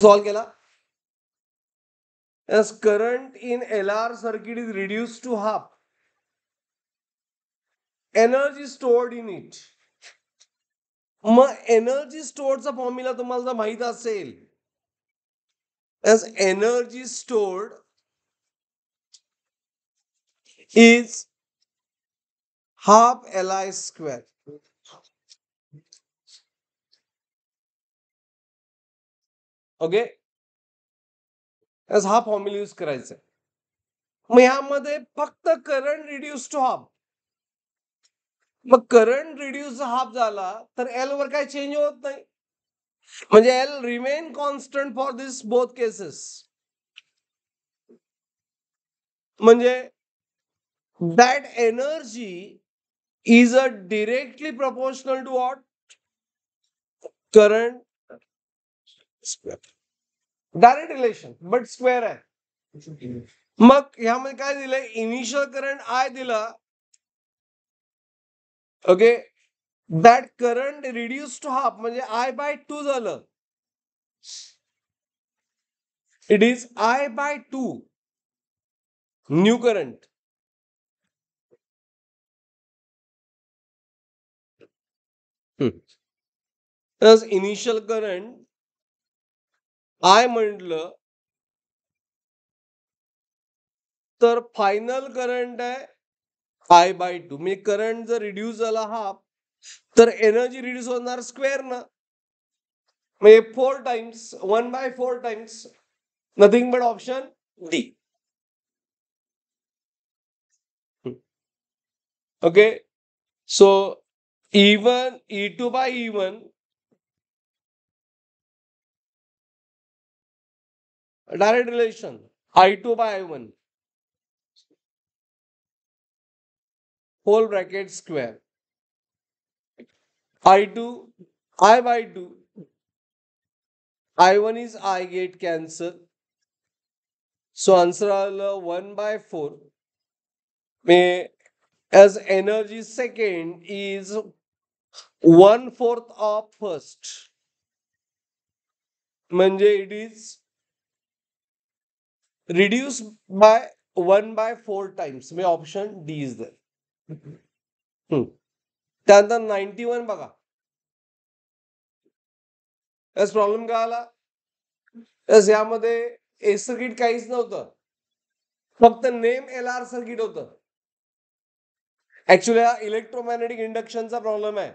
Solve केला. as current in LR circuit is reduced to half, energy stored in it. मग energy स्टोअरचा formula तुम्हाला जर माहित असेल, as energy stored is half Li square. Okay, हा फॉर्म्युला यूज करायचा. मग ह्यामध्ये फक्त करंट रिड्यूस टू हाफ. मग करंट रिड्यूस हाफ झाला तर एल वर काय चेंज होत नाही, म्हणजे L remain constant for this both cases. म्हणजे that energy is a directly proportional to what, current square. Direct relation but square आहे. मग ह्यामध्ये काय दिलंय, इनिशियल करंट आय दिला. Okay, that current reduce to half म्हणजे I/2 झालं. It is I/2 new current. Initial current I म्हटलं तर फायनल करंट आहे I/2. म्हणजे करंट जर रिड्यूस झाला हाफ तर एनर्जी रिड्यूस होणार स्क्वेअर ना, म्हणजे 4 times, 1/4 times. Nothing but option D. Okay, so E1 E2 by E1 direct relation I2 by I1 whole bracket square. I2 I/2, I1 is I get cancel. So answer आलं 1/4. As energy second is 1/4 of first, म्हणजे it is reduced by 1/4 times. म्हणजे option D is there. त्यानंतर 91 बघा. यास problem काय आला, यामध्ये ए circuit काहीच नव्हतं, फक्त नेम LR सर्किट होतं. ऍक्च्युअली हा इलेक्ट्रोमॅग्नेटिक इंडक्शनचा प्रॉब्लेम आहे.